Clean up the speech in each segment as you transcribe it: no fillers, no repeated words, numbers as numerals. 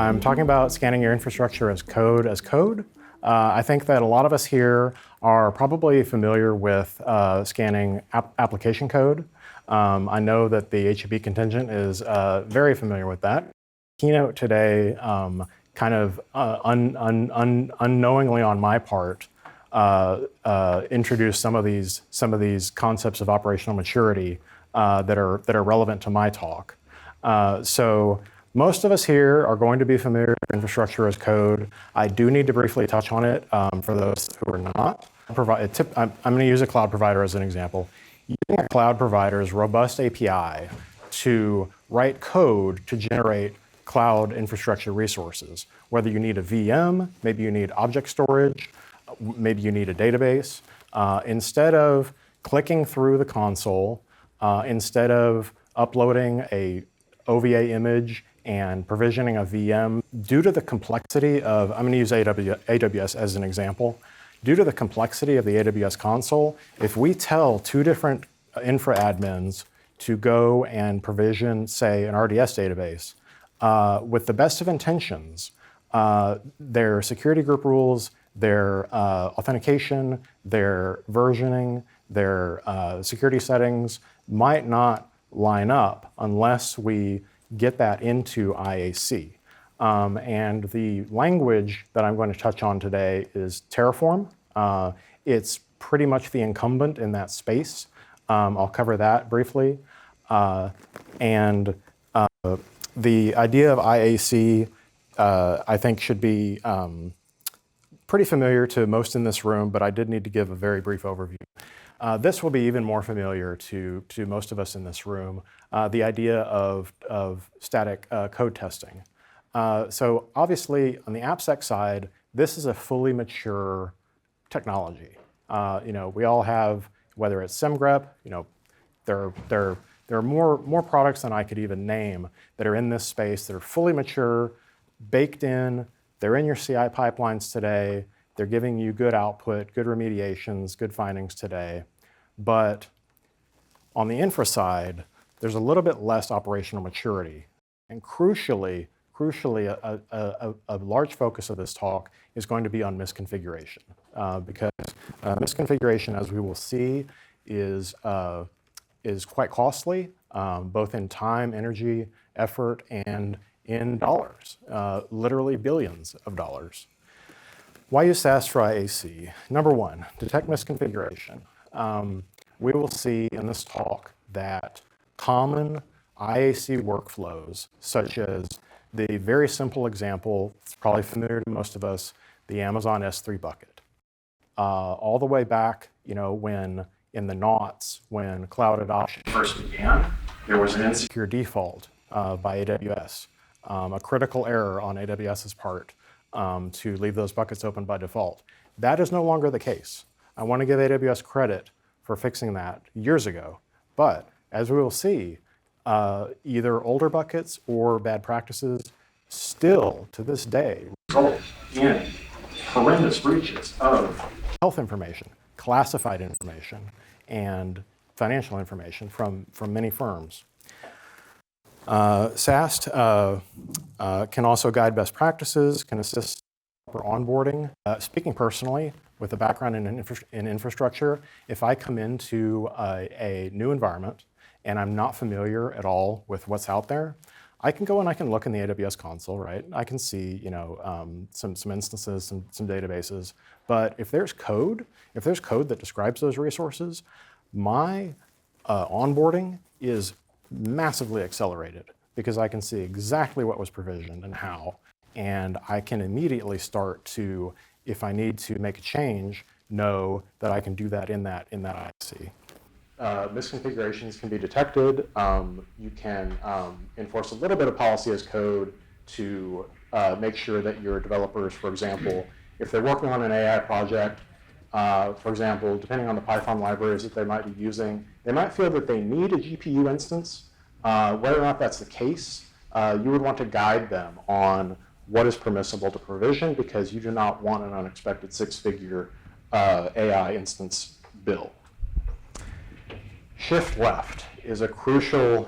I'm talking about scanning your infrastructure as code I think that a lot of us here are probably familiar with scanning application code. I know that the HEB contingent is very familiar with that. Keynote today, kind of unknowingly on my part, introduced some of these concepts of operational maturity that are relevant to my talk. So most of us here are going to be familiar with infrastructure as code. I do need to briefly touch on it for those who are not. I'm going to use a cloud provider as an example. Using a cloud provider's robust API to write code to generate cloud infrastructure resources, whether you need a VM, maybe you need object storage, maybe you need a database. Instead of clicking through the console, instead of uploading a OVA image and provisioning a VM, due to the complexity of, I'm going to use AWS as an example, due to the complexity of the AWS console, if we tell two different infra admins to go and provision, say, an RDS database, with the best of intentions, their security group rules, their authentication, their versioning, their security settings might not line up unless we get that into IAC. And the language that I'm going to touch on today is Terraform. It's pretty much the incumbent in that space. I'll cover that briefly. And the idea of IAC, I think, should be pretty familiar to most in this room, but I did need to give a very brief overview. This will be even more familiar to most of us in this room, the idea of static code testing. So obviously, on the AppSec side, this is a fully mature technology. We all have, whether it's SimGrep, there are more products than I could even name that are in this space that are fully mature, baked in, they're in your CI pipelines today, they're giving you good output, good remediations, good findings today. But on the infra side, there's a little bit less operational maturity. And crucially, a large focus of this talk is going to be on misconfiguration, because misconfiguration, as we will see, is quite costly, both in time, energy, effort, and in dollars, literally billions of dollars. Why use SAST for IAC? Number one, detect misconfiguration. We will see in this talk that common IAC workflows, such as the very simple example, it's probably familiar to most of us, the Amazon S3 bucket. All the way back, when in the noughts, when cloud adoption first began, there was an insecure default by AWS, a critical error on AWS's part to leave those buckets open by default. That is no longer the case. I want to give AWS credit for fixing that years ago, but as we will see, either older buckets or bad practices still, to this day, result in horrendous breaches of health information, classified information, and financial information from many firms. SAST can also guide best practices, can assist for onboarding. Speaking personally, with a background in infrastructure, if I come into a new environment and I'm not familiar at all with what's out there, I can go and I can look in the AWS console, right? I can see, some instances, some databases. But if there's code that describes those resources, my onboarding is massively accelerated because I can see exactly what was provisioned and how, and I can immediately start to, if I need to make a change, know that I can do that in that IC. Misconfigurations can be detected. You can enforce a little bit of policy as code to make sure that your developers, for example, if they're working on an AI project, for example, depending on the Python libraries that they might be using, they might feel that they need a GPU instance. Whether or not that's the case, you would want to guide them on what is permissible to provision, because you do not want an unexpected six-figure AI instance bill. Shift left is a crucial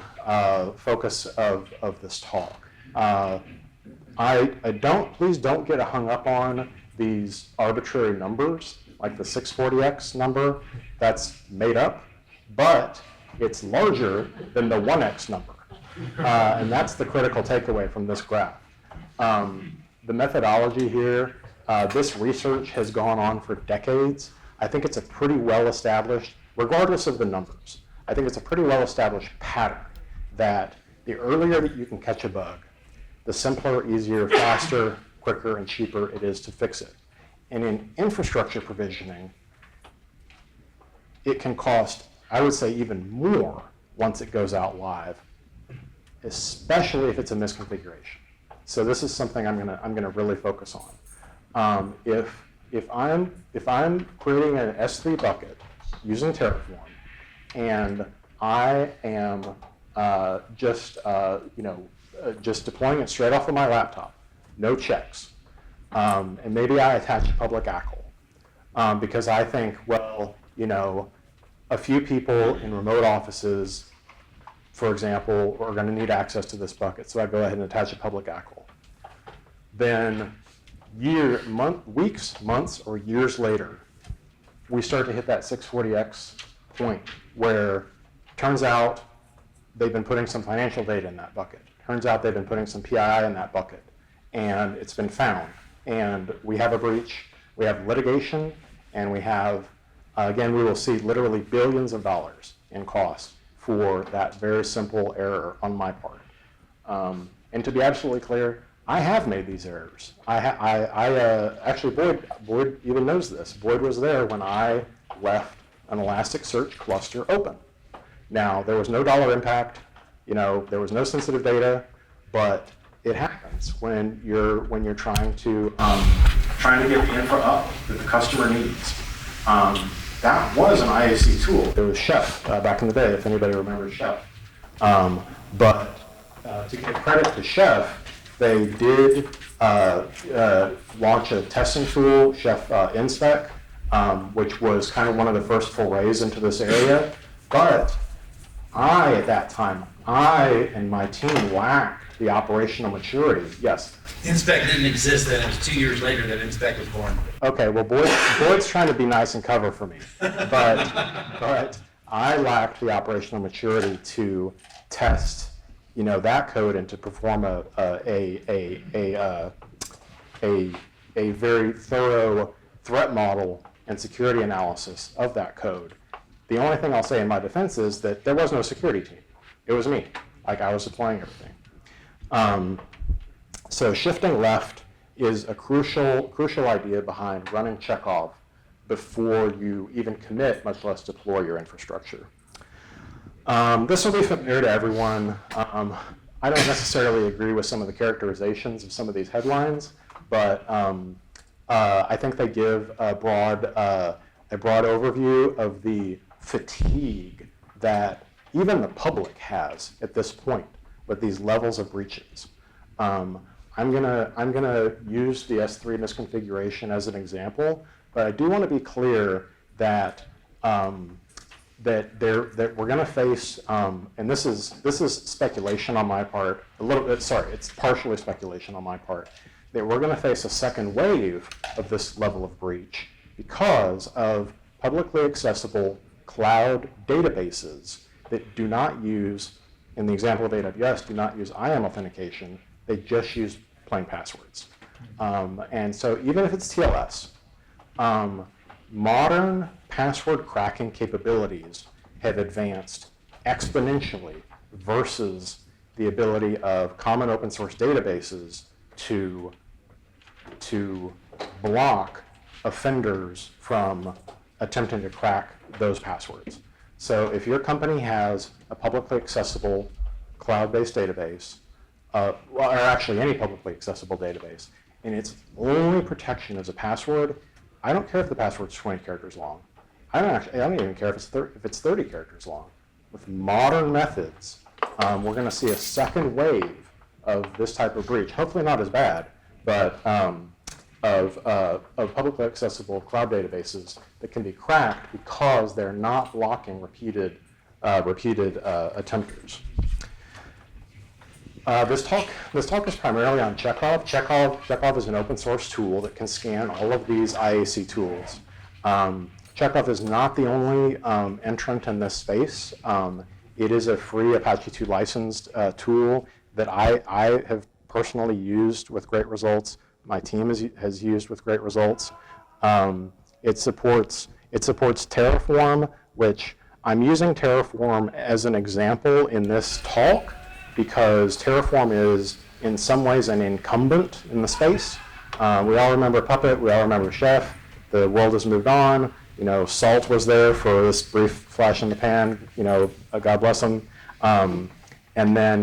focus of this talk. Please don't get hung up on these arbitrary numbers, like the 640x number. That's made up, but it's larger than the 1x number. And that's the critical takeaway from this graph. The methodology here, this research has gone on for decades. I think it's a pretty well-established, regardless of the numbers, I think it's a pretty well-established pattern that the earlier that you can catch a bug, the simpler, easier, faster, quicker, and cheaper it is to fix it. And in infrastructure provisioning, it can cost, I would say, even more once it goes out live, especially if it's a misconfiguration. So this is something I'm gonna really focus on. If I'm creating an S3 bucket using Terraform, and I am just deploying it straight off of my laptop, no checks, and maybe I attach a public ACL because I think, well, a few people in remote offices, for example, are going to need access to this bucket, so I go ahead and attach a public ACL. Then weeks, months, or years later, we start to hit that 640x point where turns out they've been putting some financial data in that bucket. Turns out they've been putting some PII in that bucket, and it's been found. And we have a breach, we have litigation, and we have, again, we will see literally billions of dollars in costs for that very simple error on my part. And to be absolutely clear, I have made these errors. Actually, Boyd even knows this. Boyd was there when I left an Elasticsearch cluster open. Now, there was no dollar impact, there was no sensitive data, but it happens when you're trying to get the info up that the customer needs. That was an IAC tool. It was Chef back in the day, if anybody remembers Chef. But to give credit to Chef, they did launch a testing tool, Chef Inspec, which was kind of one of the first forays into this area. But at that time, I and my team lacked the operational maturity. Yes? Inspec didn't exist then. It was 2 years later that Inspec was born. Okay, well, Boyd's trying to be nice and cover for me. But I lacked the operational maturity to test that code and to perform a very thorough threat model and security analysis of that code. The only thing I'll say in my defense is that there was no security team. It was me. I was deploying everything. So shifting left is a crucial idea behind running Checkov before you even commit, much less deploy your infrastructure. This will be familiar to everyone. I don't necessarily agree with some of the characterizations of some of these headlines, but I think they give a broad overview of the fatigue that even the public has at this point with these levels of breaches. I'm gonna use the S3 misconfiguration as an example, but I do want to be clear that that we're going to face, and this is speculation on my part, a little bit. Sorry, it's partially speculation on my part, that we're going to face a second wave of this level of breach because of publicly accessible cloud databases that do not use, in the example of AWS, do not use IAM authentication. They just use plain passwords. And so even if it's TLS, modern password cracking capabilities have advanced exponentially versus the ability of common open source databases to block offenders from attempting to crack those passwords. So if your company has a publicly accessible cloud-based database, or actually any publicly accessible database, and its only protection is a password, I don't care if the password's 20 characters long. I don't even care if it's 30 characters long. With modern methods, we're going to see a second wave of this type of breach. Hopefully not as bad, but of publicly accessible cloud databases that can be cracked because they're not blocking repeated attempters. This talk is primarily on Checkov. Checkov is an open source tool that can scan all of these IAC tools. Checkov is not the only entrant in this space. It is a free Apache 2 licensed tool that I have personally used with great results. My team has used with great results. It supports Terraform, which I'm using Terraform as an example in this talk because Terraform is in some ways an incumbent in the space. We all remember Puppet, we all remember Chef. The world has moved on. You know, Salt was there for this brief flash in the pan. You know, God bless him. And then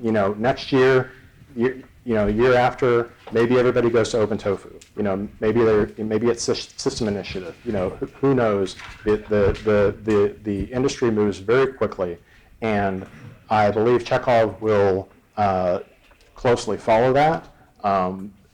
you know, next year, year after, maybe everybody goes to OpenTofu. You know, maybe it's system initiative. You know, who knows? The industry moves very quickly, and I believe Checkov will closely follow that.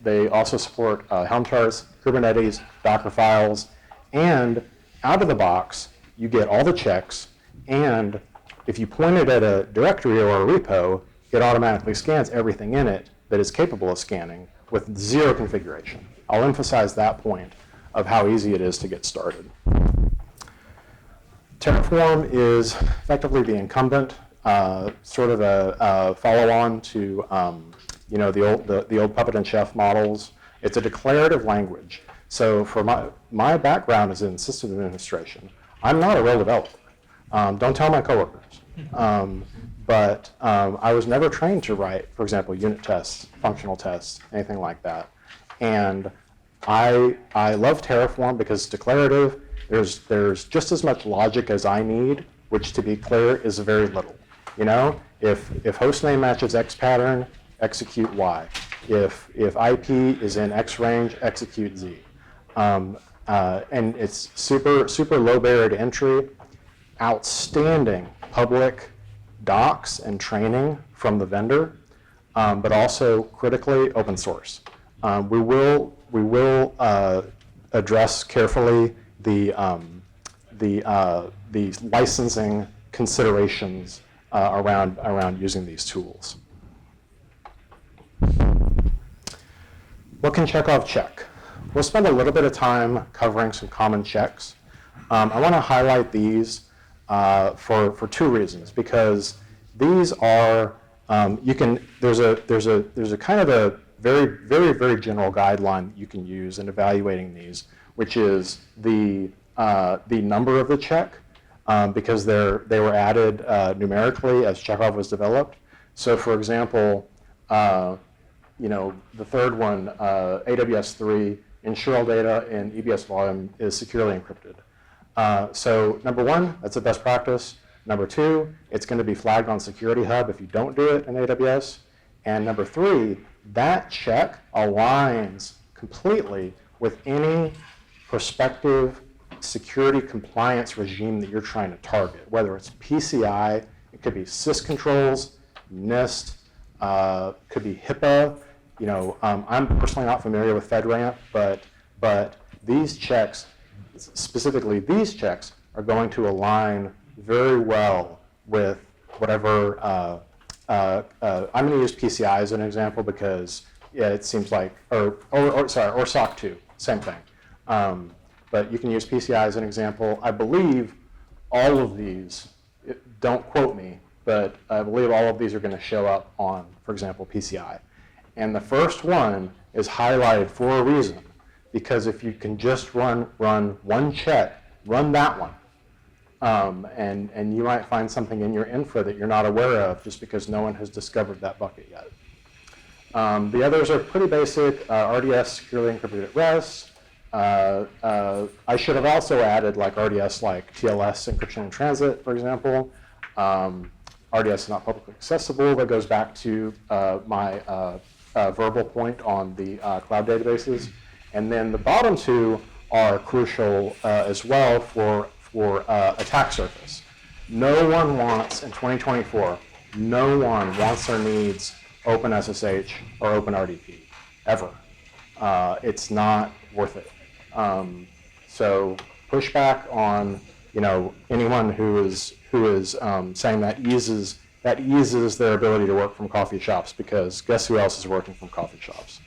They also support Helm charts, Kubernetes, Docker files, and out of the box, you get all the checks, and if you point it at a directory or a repo, it automatically scans everything in it that is capable of scanning with zero configuration. I'll emphasize that point of how easy it is to get started. Terraform is effectively the incumbent, sort of a follow-on to the old Puppet and Chef models. It's a declarative language. So for my background is in system administration. I'm not a real developer. Don't tell my coworkers. But I was never trained to write, for example, unit tests, functional tests, anything like that. And I love Terraform because it's declarative. There's just as much logic as I need, which to be clear is very little. You know, if hostname matches X pattern, execute Y. If IP is in X range, execute Z. And it's super low barrier to entry, outstanding public docs and training from the vendor, but also critically open source. We will address carefully the licensing considerations around using these tools. What can Checkov check? We'll spend a little bit of time covering some common checks. I want to highlight these for two reasons, because these are there's a kind of a very general guideline you can use in evaluating these, which is the number of the check, because they were added numerically as Checkov was developed. So for example, the third one, AWS 3, ensure all data in EBS volume is securely encrypted. So number one, that's a best practice. Number two, it's going to be flagged on Security Hub if you don't do it in AWS. And number three, that check aligns completely with any prospective security compliance regime that you're trying to target, whether it's PCI, it could be sys controls, NIST, could be HIPAA. You know, I'm personally not familiar with FedRAMP, but these checks, specifically these checks, are going to align very well with whatever, I'm going to use PCI as an example because it seems like, or SOC 2, same thing. But you can use PCI as an example. I believe all of these, don't quote me, but I believe all of these are going to show up on, for example, PCI. And the first one is highlighted for a reason, because if you can just run one check, run that one. And you might find something in your infra that you're not aware of just because no one has discovered that bucket yet. The others are pretty basic, RDS securely encrypted at rest. I should have also added like RDS like TLS encryption in transit, for example. RDS is not publicly accessible. That goes back to my verbal point on the cloud databases. And then the bottom two are crucial as well for attack surface. No one wants, in 2024, no one wants or needs OpenSSH or OpenRDP, ever. It's not worth it. So push back on anyone who is saying that eases that eases their ability to work from coffee shops, because guess who else is working from coffee shops?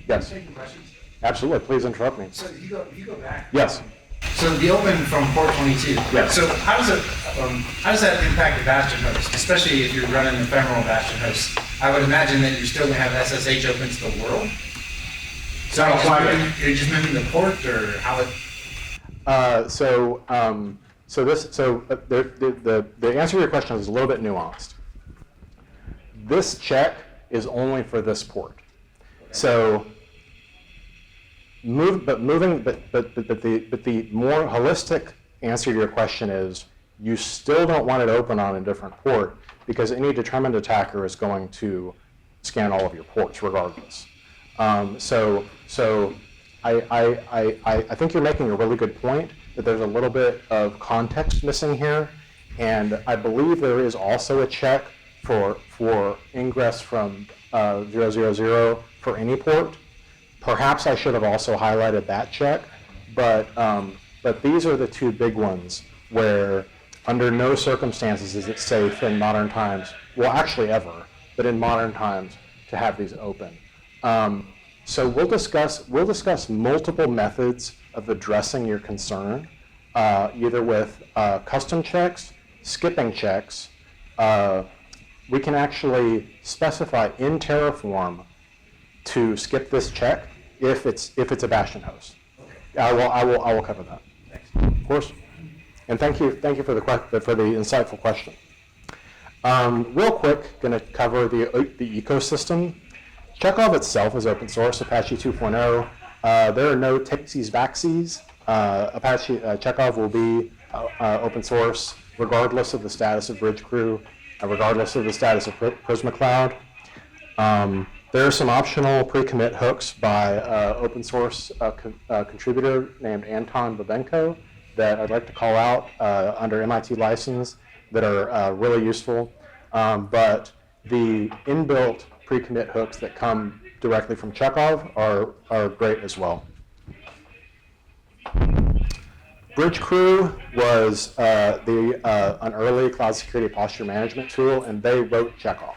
Yes. Taking questions? Absolutely. Please interrupt me. So you go back. Yes. So the open from port 22. Yes. So how does that impact the Bastion host, especially if you're running ephemeral Bastion hosts? I would imagine that you're still going to have SSH open to the world. So you're just moving the port, or how it? The answer to your question is a little bit nuanced. This check is only for this port. So the more holistic answer to your question is you still don't want it open on a different port, because any determined attacker is going to scan all of your ports regardless. So I think you're making a really good point that there's a little bit of context missing here, and I believe there is also a check for ingress from 000 for any port. Perhaps I should have also highlighted that check, but these are the two big ones where under no circumstances is it safe in modern times, well actually ever, but in modern times to have these open. So we'll discuss multiple methods of addressing your concern, either with custom checks, skipping checks. We can actually specify in Terraform to skip this check if it's a Bastion host. I will cover that. Thanks. Of course. And thank you for the insightful question. Real quick, going to cover the ecosystem. Checkov itself is open source, Apache 2.0. There are no takesies backsies. Checkov will be open source regardless of the status of Bridgecrew, regardless of the status of Prisma Cloud. There are some optional pre-commit hooks by open source contributor named Anton Babenko that I'd like to call out under MIT license that are really useful. But the inbuilt pre-commit hooks that come directly from Checkov are great as well. Bridgecrew was an early cloud security posture management tool, and they wrote Checkov.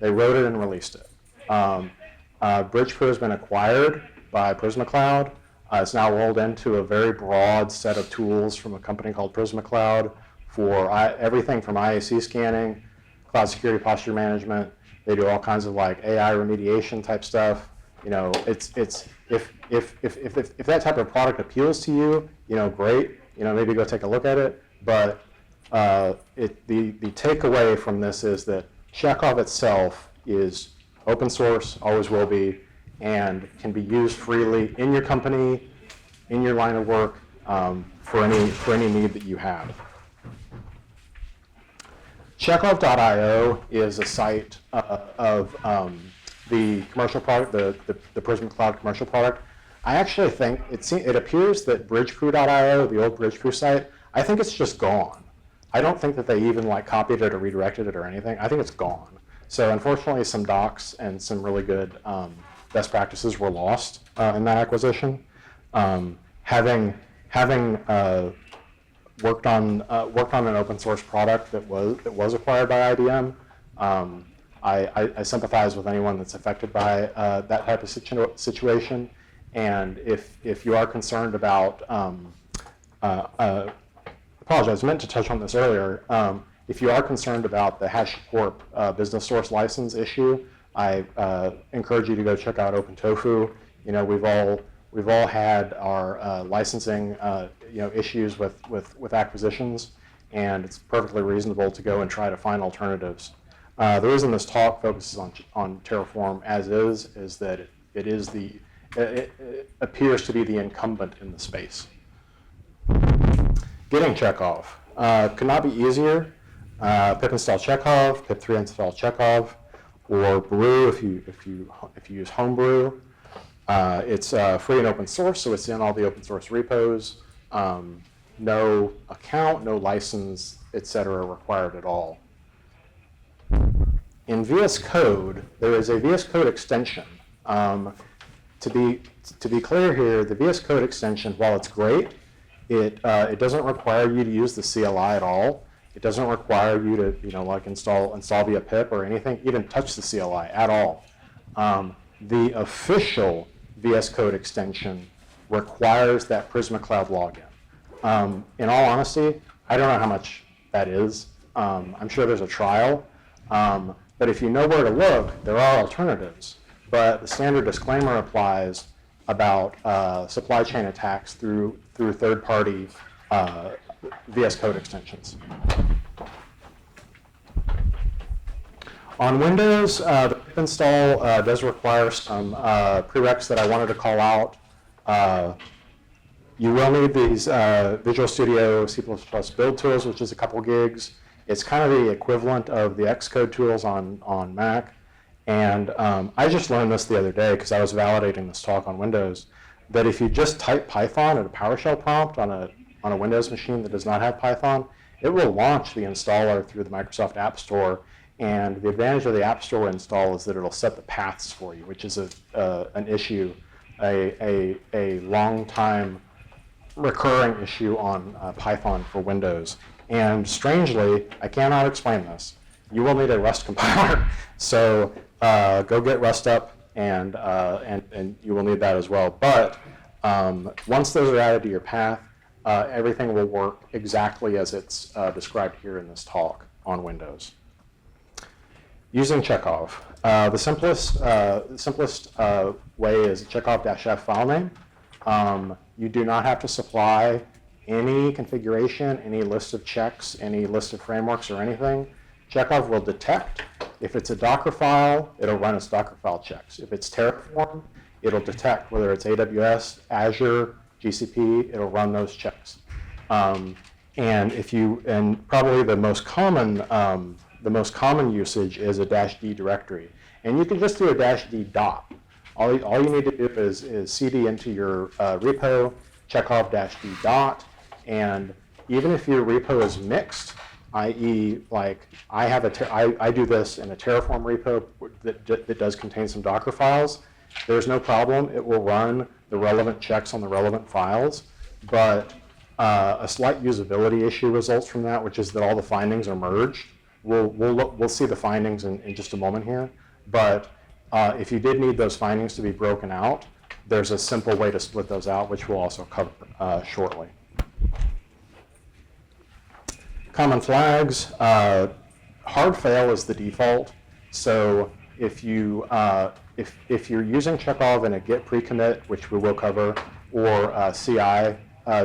They wrote it and released it. Bridgecrew has been acquired by Prisma Cloud. It's now rolled into a very broad set of tools from a company called Prisma Cloud for everything from IAC scanning, cloud security posture management. They do all kinds of like AI remediation type stuff. You know, if that type of product appeals to you, you know, great. You know, maybe go take a look at it. But the takeaway from this is that Checkov itself is open source, always will be, and can be used freely in your company, in your line of work, for any need that you have. Checkov.io is a site of the commercial product, the Prisma Cloud commercial product. I actually think it appears that Bridgecrew.io, the old Bridgecrew site, I think it's just gone. I don't think that they even like copied it or redirected it or anything. I think it's gone. So unfortunately, some docs and some really good best practices were lost in that acquisition. Having worked on an open source product that was acquired by IBM, I sympathize with anyone that's affected by that type of situation. And if you are concerned about, apologize, I meant to touch on this earlier. If you are concerned about the Hashicorp business source license issue, I encourage you to go check out OpenTofu. You know, we've all had our licensing issues with acquisitions, and it's perfectly reasonable to go and try to find alternatives. The reason this talk focuses on Terraform as is that it appears to be the incumbent in the space. Getting Checkov could not be easier. Pip install Checkov, pip3 install Checkov, or brew if you use homebrew. It's free and open source, so it's in all the open source repos. No account, no license, etc. required at all. In VS Code, there is a VS Code extension. To be clear here, the VS Code extension, while it's great, it doesn't require you to use the CLI at all. It doesn't require you to, like install via pip or anything, even touch the CLI at all. The official VS Code extension requires that Prisma Cloud login. In all honesty, I don't know how much that is. I'm sure there's a trial, but if you know where to look, there are alternatives. But the standard disclaimer applies about supply chain attacks through third-party VS Code extensions. On Windows, the pip install does require some prereqs that I wanted to call out. You will need these Visual Studio C++ build tools, which is a couple gigs. It's kind of the equivalent of the Xcode tools on Mac. And I just learned this the other day because I was validating this talk on Windows, that if you just type Python at a PowerShell prompt on a Windows machine that does not have Python, it will launch the installer through the Microsoft App Store. And the advantage of the App Store install is that it'll set the paths for you, which is an issue, a long time recurring issue on Python for Windows. And strangely, I cannot explain this. You will need a Rust compiler. So go get Rust up, and you will need that as well. But once those are added to your path, everything will work exactly as it's described here in this talk on Windows. Using Checkov. The simplest way is Checkov-F file name. You do not have to supply any configuration, any list of checks, any list of frameworks or anything. Checkov will detect. If it's a Docker file, it'll run its Docker file checks. If it's Terraform, it'll detect whether it's AWS, Azure, GCP, it'll run those checks. And probably the most common usage is a -d directory. And you can just do a -d dot. All you need to do is cd into your repo, Checkov-d dot, and even if your repo is mixed, i.e., like I do this in a Terraform repo that does contain some Docker files, there's no problem. It will run the relevant checks on the relevant files, but a slight usability issue results from that, which is that all the findings are merged. We'll see the findings in just a moment here, but if you did need those findings to be broken out, there's a simple way to split those out, which we'll also cover shortly. Common flags. Hard fail is the default. So if you're using Checkov in a Git pre-commit, which we will cover, or CI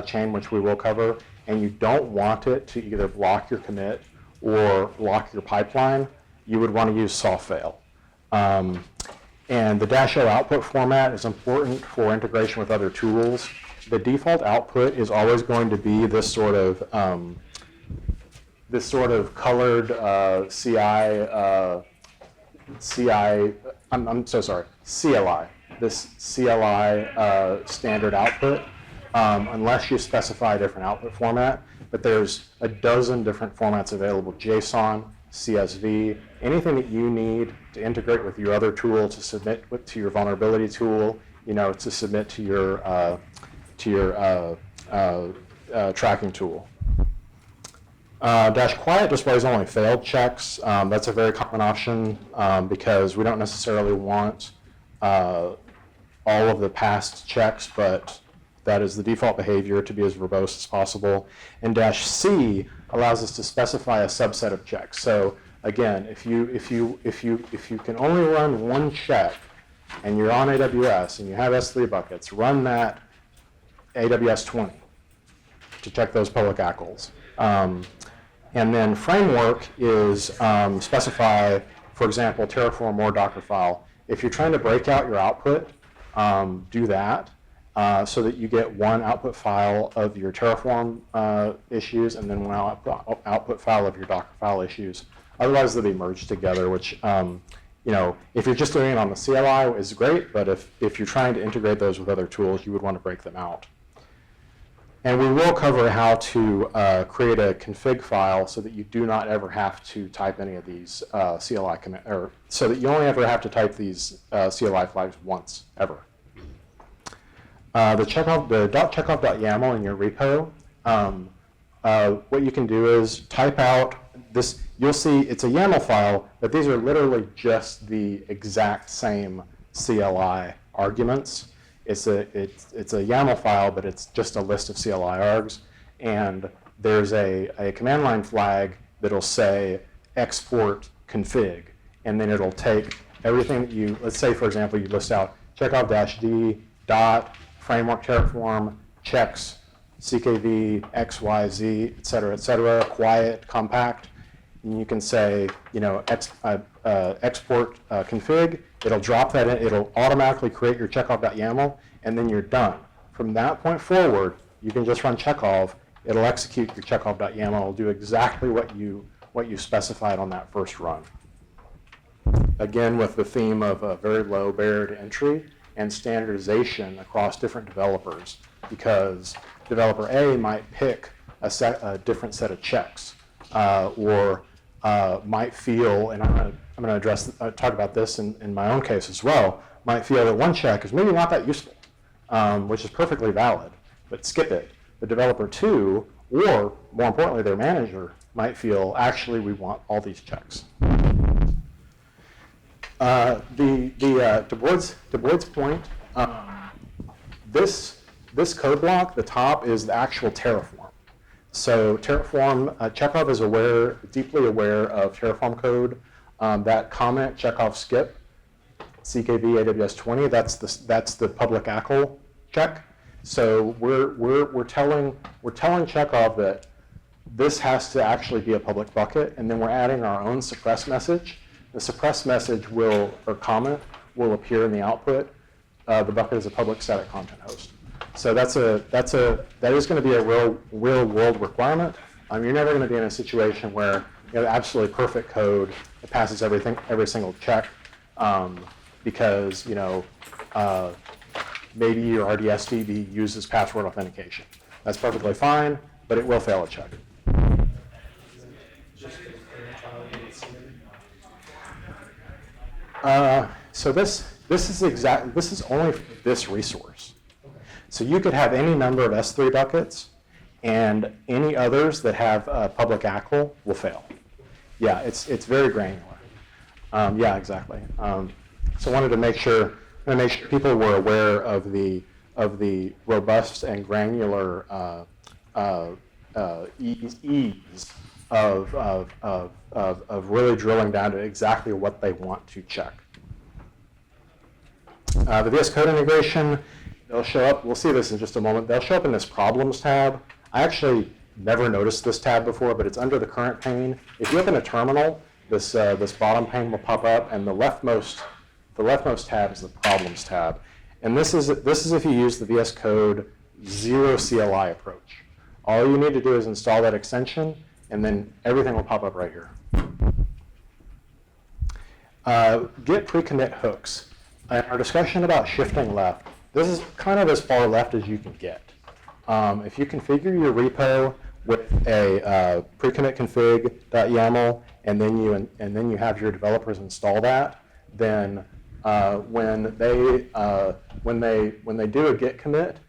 chain, which we will cover, and you don't want it to either block your commit or lock your pipeline, you would want to use soft fail. And the -o output format is important for integration with other tools. The default output is always going to be this sort of colored CLI. This CLI standard output, unless you specify a different output format. But there's a dozen different formats available: JSON, CSV, anything that you need to integrate with your other tool, to submit to your vulnerability tool, to submit to your tracking tool. -quiet displays only failed checks. That's a very common option because we don't necessarily want all of the past checks, but that is the default behavior, to be as verbose as possible. And -c allows us to specify a subset of checks. So again, if you can only run one check and you're on AWS and you have S3 buckets, run that AWS 20 to check those public ACLs. And then framework is specify, for example, Terraform or Dockerfile. If you're trying to break out your output, do that. So that you get one output file of your Terraform issues and then one output file of your Dockerfile issues. Otherwise, they'll be merged together, which, if you're just doing it on the CLI, is great, but if you're trying to integrate those with other tools, you would want to break them out. And we will cover how to create a config file so that you do not ever have to type any of these CLI command, or so that you only ever have to type these CLI flags once, ever. The .checkov.yaml in your repo what you can do is type out this. You'll see it's a YAML file, but these are literally just the exact same CLI arguments. It's a YAML file, but it's just a list of CLI args. And there's a command line flag that'll say export config. And then it'll take everything that you, let's say, for example, you list out Checkov-D, dot, framework Terraform, checks, CKV, XYZ, et cetera, quiet, compact. And you can say, export config. It'll drop that in. It'll automatically create your Checkov.yaml, and then you're done. From that point forward, you can just run Checkov. It'll execute your Checkov.yaml. It'll do exactly what you specified on that first run. Again, with the theme of a very low barrier to entry and standardization across different developers, because developer A might pick a different set of checks, or might feel, and I'm going to talk about this in my own case as well, might feel that one check is maybe not that useful, which is perfectly valid, but skip it. The developer 2, or more importantly, their manager, might feel, actually, we want all these checks. To Boyd's point, this code block, the top, is the actual Terraform. So Terraform, Checkov is deeply aware of Terraform code. That comment, Checkov skip, CKV AWS 20, that's the public ACL check. So we're telling Checkov that this has to actually be a public bucket, and then we're adding our own suppress message. The suppress message or comment will appear in the output. The bucket is a public static content host. So that is going to be a real world requirement. You're never going to be in a situation where you have absolutely perfect code that passes every single check, because maybe your RDS-DB uses password authentication. That's perfectly fine, but it will fail a check. So this is only this resource. So you could have any number of S3 buckets, and any others that have public ACL will fail. Yeah, it's very granular. Yeah, exactly. So I wanted to make sure people were aware of the robust and granular ease of really drilling down to exactly what they want to check. The VS Code integration, they'll show up, we'll see this in just a moment, they'll show up in this problems tab. I actually never noticed this tab before, but it's under the current pane. If you open a terminal, this bottom pane will pop up, and the leftmost tab is the problems tab. And this is if you use the VS Code zero CLI approach. All you need to do is install that extension, and then everything will pop up right here. Git pre-commit hooks. In our discussion about shifting left, this is kind of as far left as you can get. If you configure your repo with a pre-commit config.yaml, and then you have your developers install that, then when they do a git commit,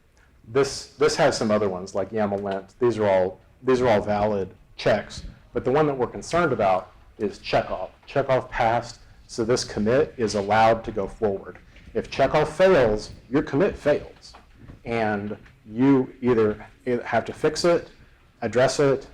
this has some other ones like YAML lint. These are all valid checks, but the one that we're concerned about is Checkov. Checkov passed, so this commit is allowed to go forward. If Checkov fails, your commit fails, and you either have to fix it, address it,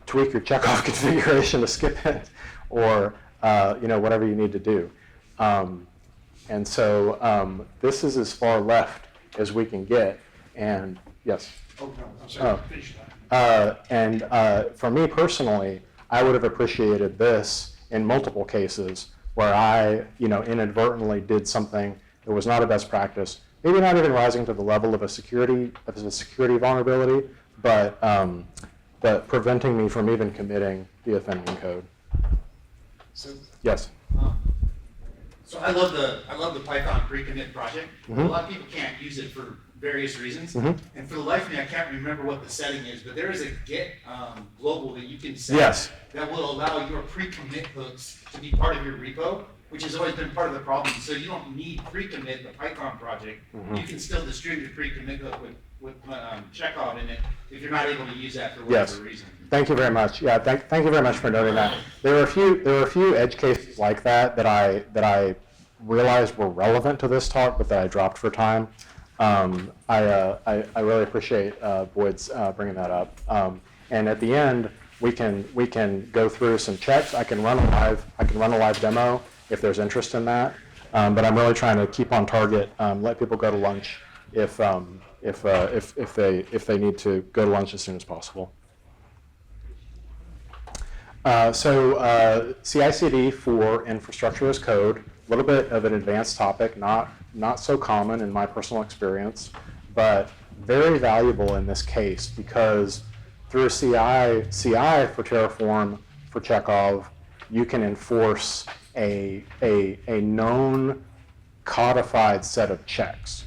tweak your Checkov configuration to skip it, or whatever you need to do. And so this is as far left as we can get. And yes. Oh no, I'm sorry. Finish that. For me personally, I would have appreciated this in multiple cases where I, inadvertently did something that was not a best practice, maybe not even rising to the level of a security vulnerability, but preventing me from even committing the offending code. So yes. So I love the Python pre-commit project. Mm-hmm. A lot of people can't use it for various reasons. Mm-hmm. And for the life of me, I can't remember what the setting is, but there is a get global that you can set Yes. that will allow your pre-commit hooks to be part of your repo, which has always been part of the problem. So you don't need pre-commit the Python project. Mm-hmm. You can still distribute pre-commit hook with Checkov in it if you're not able to use that for whatever reason. Thank you very much. Yeah, thank you very much for noting that. There were a few edge cases like that I realized were relevant to this talk, but that I dropped for time. I really appreciate Boyd's bringing that up. And at the end, we can go through some checks. I can run a live demo if there's interest in that. But I'm really trying to keep on target. Let people go to lunch if they need to go to lunch as soon as possible. So CI/CD for infrastructure as code, a little bit of an advanced topic, not so common in my personal experience, but very valuable in this case because through CI for Terraform, for Checkov, you can enforce a known codified set of checks.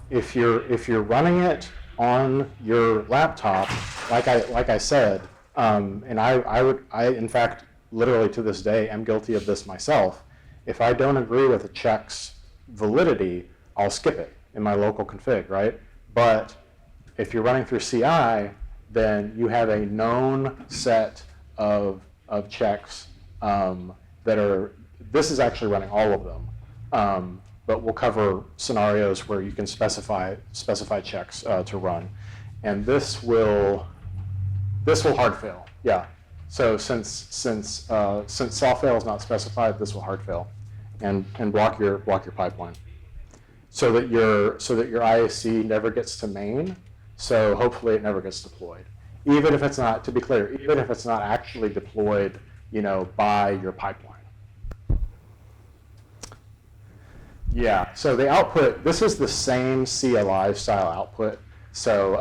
If you're running it on your laptop, like I said, and I in fact literally to this day am guilty of this myself. If I don't agree with a check's validity, I'll skip it in my local config, right? But if you're running through CI, then you have a known set of checks that are. This is actually running all of them. But we'll cover scenarios where you can specify checks to run, and this will hard fail. Yeah. So since soft fail is not specified, this will hard fail, and block your pipeline, so that your IAC never gets to main. So hopefully it never gets deployed, even if it's not. To be clear, even if it's not actually deployed, by your pipeline. Yeah, so the output, this is the same CLI style output. So,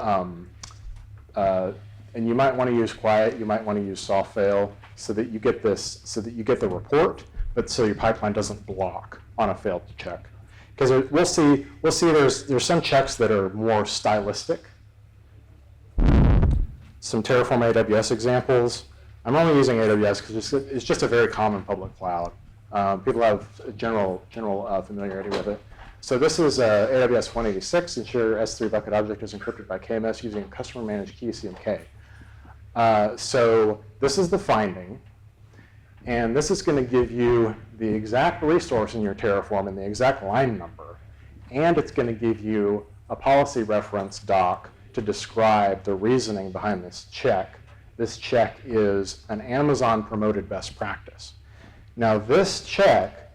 and you might want to use quiet, you might want to use soft fail so that you get the report, but so your pipeline doesn't block on a failed check. Because we'll see there's some checks that are more stylistic. Some Terraform AWS examples. I'm only using AWS because it's just a very common public cloud. People have general familiarity with it. So this is AWS 186. Ensure S3 bucket object is encrypted by KMS using a customer managed key CMK. So this is the finding, and this is going to give you the exact resource in your Terraform and the exact line number, and it's going to give you a policy reference doc to describe the reasoning behind this check. This check is an Amazon promoted best practice. Now, this check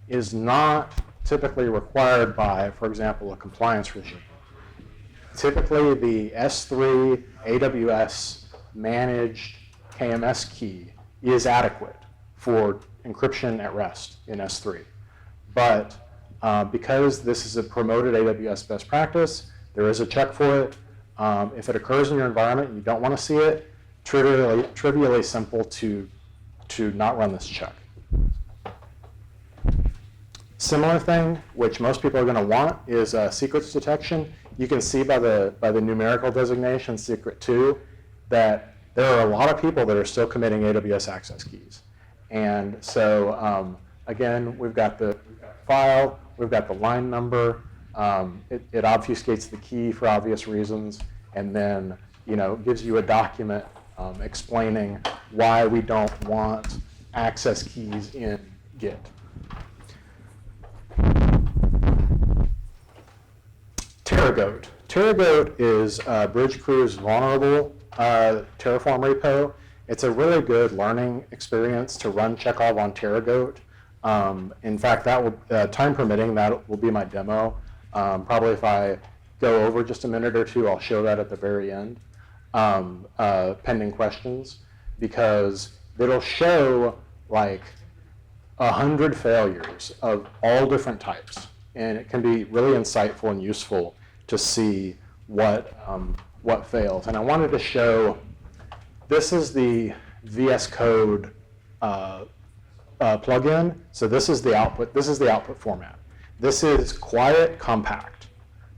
is not typically required by, for example, a compliance regime. Typically, the S3 AWS managed KMS key is adequate for encryption at rest in S3. But because this is a promoted AWS best practice, there is a check for it. If it occurs in your environment and you don't want to see it, trivially simple to not run this check. Similar thing, which most people are going to want, is secrets detection. You can see by the numerical designation, secret 2, that there are a lot of people that are still committing AWS access keys. And so, again, we've got the file, we've got the line number. It obfuscates the key for obvious reasons, and then gives you a document explaining why we don't want access keys in Git. Terragoat. Terragoat is Bridgecrew's vulnerable Terraform repo. It's a really good learning experience to run Checkov on Terragoat. In fact, that will, time permitting, that will be my demo. Probably if I go over just a minute or two, I'll show that at the very end, pending questions, because it'll show like 100 failures of all different types. And it can be really insightful and useful to see what fails. And I wanted to show, this is the VS Code plugin. So this is the output format. This is quiet, compact.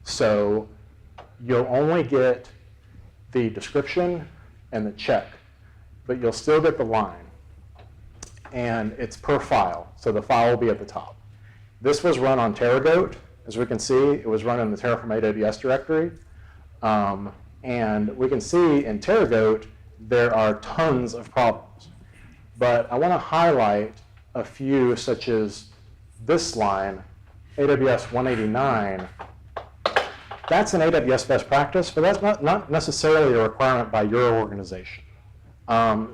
So you'll only get the description and the check, but you'll still get the line. And it's per file, so the file will be at the top. This was run on TerraGoat. As we can see, it was run in the Terraform AWS directory. And we can see in TerraGoat, there are tons of problems. But I want to highlight a few, such as this line, AWS 189. That's an AWS best practice, but that's not necessarily a requirement by your organization.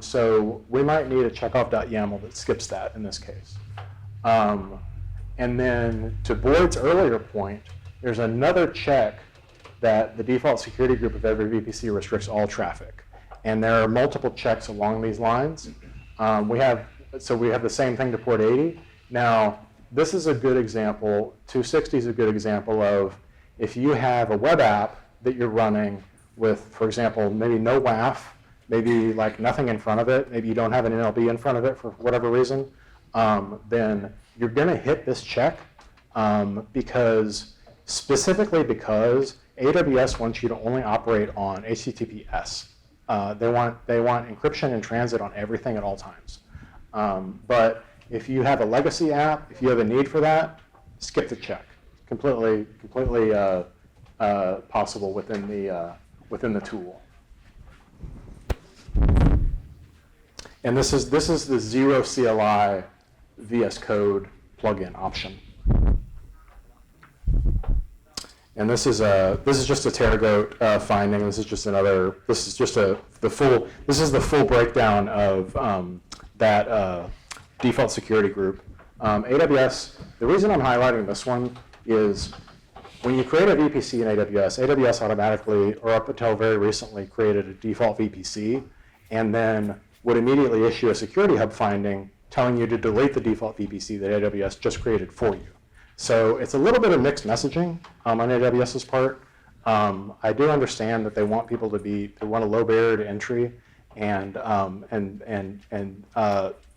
So we might need a Checkov.yaml that skips that in this case. And then to Boyd's earlier point, there's another check that the default security group of every VPC restricts all traffic. And there are multiple checks along these lines. We have the same thing to port 80. Now, this is a good example, 260 is a good example of if you have a web app that you're running with, for example, maybe no WAF, maybe like nothing in front of it, maybe you don't have an NLB in front of it for whatever reason, then you're gonna hit this check specifically because AWS wants you to only operate on HTTPS. They want encryption and transit on everything at all times. But if you have a legacy app, if you have a need for that, skip the check. Completely possible within the tool. And this is the zero CLI VS Code plugin option. And this is just a TerraGoat finding. This is the full breakdown of that default security group. AWS, the reason I'm highlighting this one is when you create a VPC in AWS automatically, or up until very recently, created a default VPC, and then would immediately issue a security hub finding telling you to delete the default VPC that AWS just created for you. So it's a little bit of mixed messaging on AWS's part. I do understand that they want people they want a low barrier to entry, and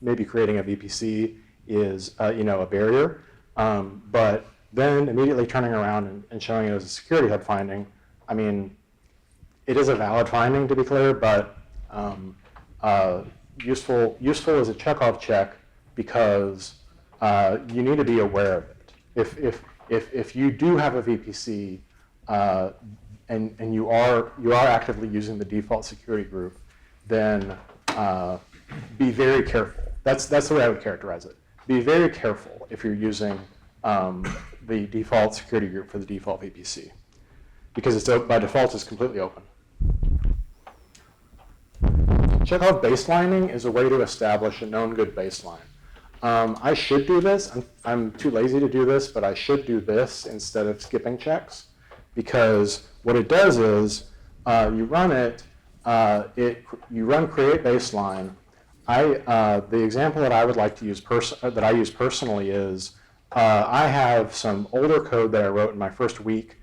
maybe creating a VPC is a barrier. But then immediately turning around and showing it as a security hub finding, I mean, it is a valid finding to be clear, but useful as a Checkov check because you need to be aware of it. If you do have a VPC and you are actively using the default security group, then be very careful. That's the way I would characterize it. Be very careful if you're using the default security group for the default VPC, because it's by default it's completely open. Checkov baselining is a way to establish a known good baseline. I should do this. I'm too lazy to do this, but I should do this instead of skipping checks, because what it does is you run it. You run create baseline. The example that I would like to use that I use personally is I have some older code that I wrote in my first week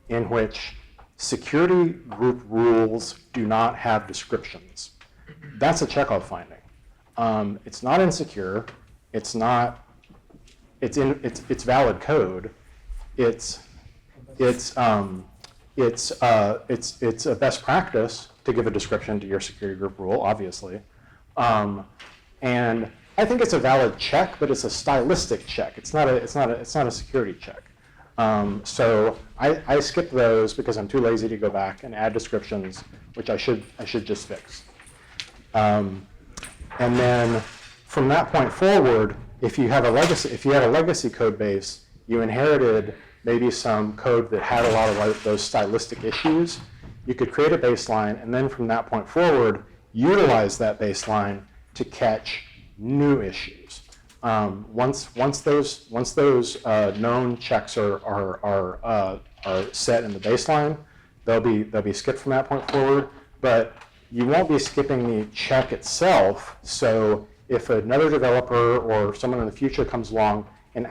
in which security group rules do not have descriptions. That's a Checkov finding. It's not insecure. It's not. It's valid code. It's a best practice to give a description to your security group rule, obviously. And I think it's a valid check, but it's a stylistic check. It's not a security check. So I skip those because I'm too lazy to go back and add descriptions, which I should just fix. And then from that point forward, if you have a legacy code base, you inherited maybe some code that had a lot of those stylistic issues, you could create a baseline, and then from that point forward, utilize that baseline to catch new issues. Once those known checks are set in the baseline, they'll be skipped from that point forward. But you won't be skipping the check itself. So if another developer or someone in the future comes along and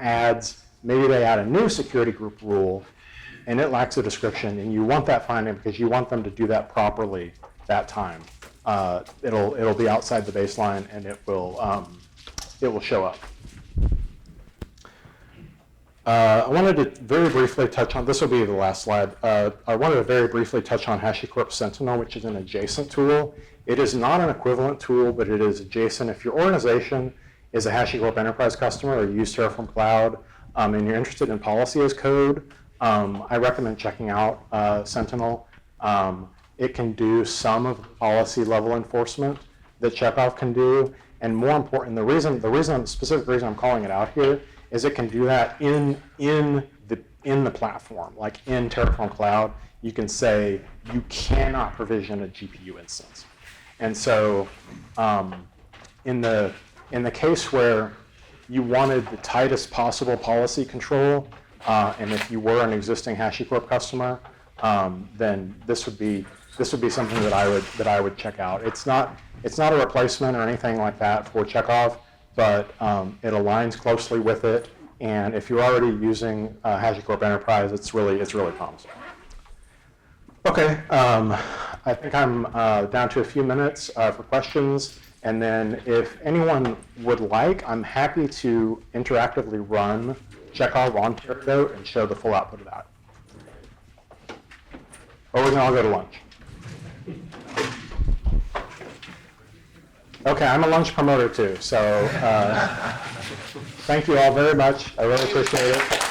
maybe they add a new security group rule, and it lacks a description, and you want that finding because you want them to do that properly that time, it'll be outside the baseline, and it will show up. I wanted to very briefly touch on, this will be the last slide. I wanted to very briefly touch on Hashicorp Sentinel, which is an adjacent tool. It is not an equivalent tool, but it is adjacent. If your organization is a Hashicorp Enterprise customer or you use Terraform Cloud and you're interested in policy as code, I recommend checking out Sentinel. It can do some of the policy level enforcement that Checkov can do. And more important, the specific reason I'm calling it out here is it can do that in the platform, like in Terraform Cloud. You can say you cannot provision a GPU instance, and so in the case where you wanted the tightest possible policy control, and if you were an existing HashiCorp customer, then this would be something that I would check out. It's not a replacement or anything like that for Checkov, but it aligns closely with it. And if you're already using HashiCorp Enterprise, it's really promising. Okay, I think I'm down to a few minutes for questions. And then if anyone would like, I'm happy to interactively run Checkov on Terraform and show the full output of that. Or we can all go to lunch. Okay, I'm a lunch promoter too, so thank you all very much. I really appreciate it.